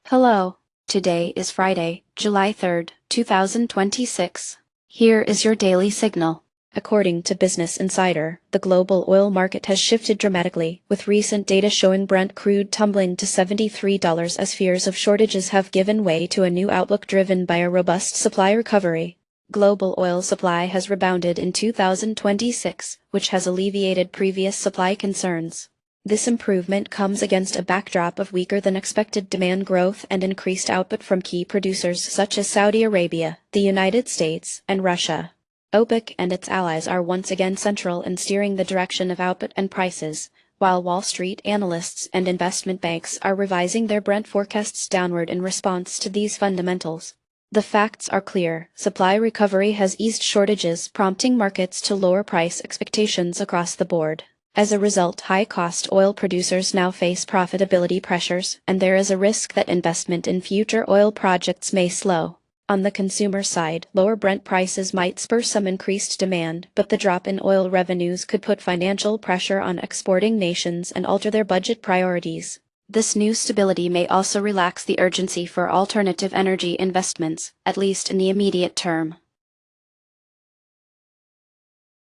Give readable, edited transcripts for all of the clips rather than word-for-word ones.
Hello. Today is Friday, July 3rd, 2026. Here is your daily signal. According to Business Insider, the global oil market has shifted dramatically, with recent data showing Brent crude tumbling to $73 as fears of shortages have given way to a new outlook driven by a robust supply recovery. Global oil supply has rebounded in 2026, which has alleviated previous supply concerns. This improvement comes against a backdrop of weaker-than-expected demand growth and increased output from key producers such as Saudi Arabia, the United States, and Russia. OPEC and its allies are once again central in steering the direction of output and prices, while Wall Street analysts and investment banks are revising their Brent forecasts downward in response to these fundamentals. The facts are clear: supply recovery has eased shortages, prompting markets to lower price expectations across the board. As a result, high-cost oil producers now face profitability pressures, and there is a risk that investment in future oil projects may slow. On the consumer side, lower Brent prices might spur some increased demand, but the drop in oil revenues could put financial pressure on exporting nations and alter their budget priorities. This new stability may also relax the urgency for alternative energy investments, at least in the immediate term.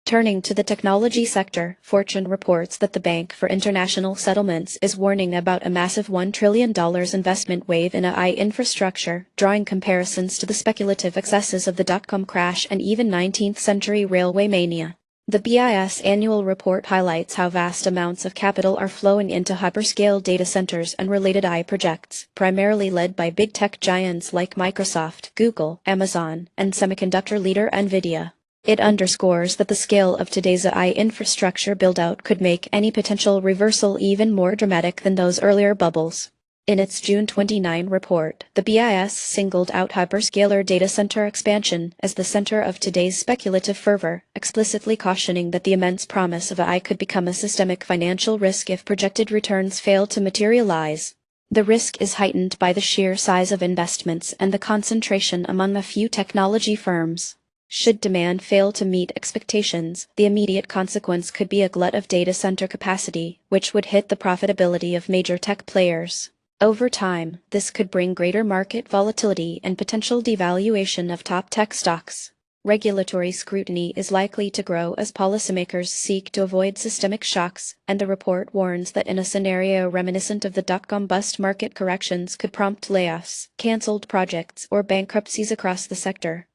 Turning to the technology sector, Fortune reports that the Bank for International Settlements is warning about a massive $1 trillion investment wave in AI infrastructure, drawing comparisons to the speculative excesses of the dot-com crash and even 19th-century railway mania. The BIS annual report highlights how vast amounts of capital are flowing into hyperscale data centers and related AI projects, primarily led by big tech giants like Microsoft, Google, Amazon, and semiconductor leader NVIDIA. It underscores that the scale of today's AI infrastructure build-out could make any potential reversal even more dramatic than those earlier bubbles. In its June 29 report, the BIS singled out hyperscaler data center expansion as the center of today's speculative fervor, explicitly cautioning that the immense promise of AI could become a systemic financial risk if projected returns fail to materialize. The risk is heightened by the sheer size of investments and the concentration among a few technology firms. Should demand fail to meet expectations, the immediate consequence could be a glut of data center capacity, which would hit the profitability of major tech players. Over time, this could bring greater market volatility and potential devaluation of top tech stocks. Regulatory scrutiny is likely to grow as policymakers seek to avoid systemic shocks, and the report warns that in a scenario reminiscent of the dot-com bust, market corrections could prompt layoffs, cancelled projects, or bankruptcies across the sector.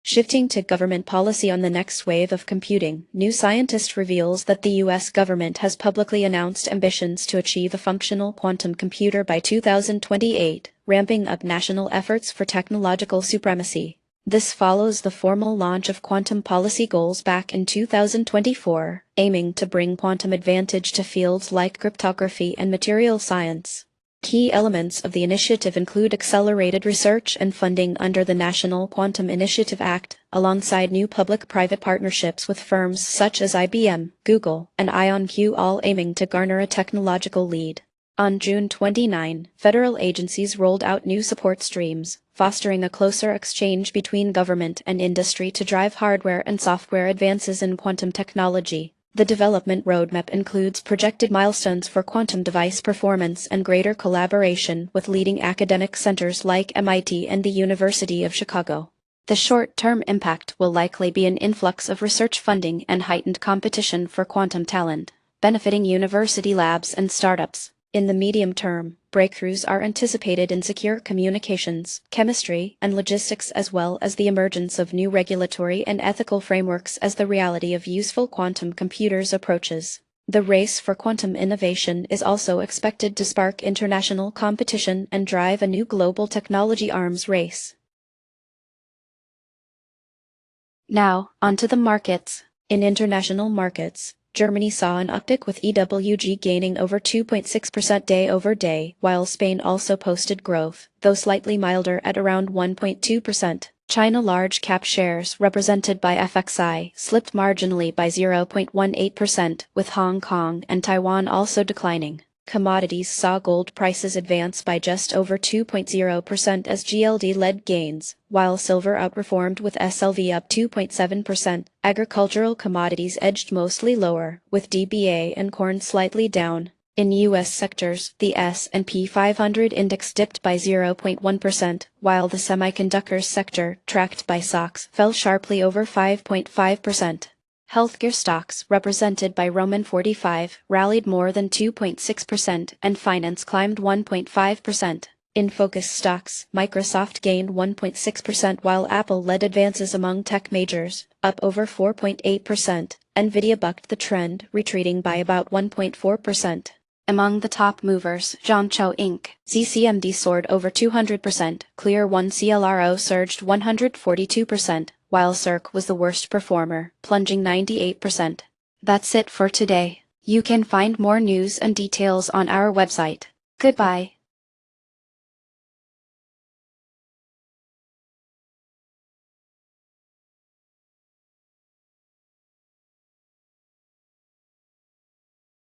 Shifting to government policy on the next wave of computing, New Scientist reveals that the U.S. government has publicly announced ambitions to achieve a functional quantum computer by 2028, ramping up national efforts for technological supremacy. This follows the formal launch of quantum policy goals back in 2024, aiming to bring quantum advantage to fields like cryptography and material science. Key elements of the initiative include accelerated research and funding under the National Quantum Initiative Act, alongside new public-private partnerships with firms such as IBM, Google, and IonQ, all aiming to garner a technological lead. On June 29, federal agencies rolled out new support streams, fostering a closer exchange between government and industry to drive hardware and software advances in quantum technology. The development roadmap includes projected milestones for quantum device performance and greater collaboration with leading academic centers like MIT and the University of Chicago. The short-term impact will likely be an influx of research funding and heightened competition for quantum talent, benefiting university labs and startups. In the medium term, breakthroughs are anticipated in secure communications, chemistry, and logistics, as well as the emergence of new regulatory and ethical frameworks as the reality of useful quantum computers approaches. The race for quantum innovation is also expected to spark international competition and drive a new global technology arms race. Now, onto the markets. In international markets, Germany saw an uptick with EWG gaining over 2.6% day-over-day, while Spain also posted growth, though slightly milder at around 1.2%. China large-cap shares, represented by FXI, slipped marginally by 0.18%, with Hong Kong and Taiwan also declining. Commodities saw gold prices advance by just over 2.0% as GLD led gains, while silver outperformed with SLV up 2.7%. Agricultural commodities edged mostly lower, with DBA and corn slightly down. In U.S. sectors, the S&P 500 index dipped by 0.1%, while the semiconductors sector, tracked by SOX, fell sharply over 5.5%. Healthcare stocks, represented by Roman 45, rallied more than 2.6%, and finance climbed 1.5%. In focus stocks, Microsoft gained 1.6% while Apple led advances among tech majors, up over 4.8%. Nvidia bucked the trend, retreating by about 1.4%. Among the top movers, Zhongzhou Inc. ZCMD soared over 200%, Clear One CLRO surged 142%, while Circ was the worst performer, plunging 98%. That's it for today. You can find more news and details on our website. Goodbye.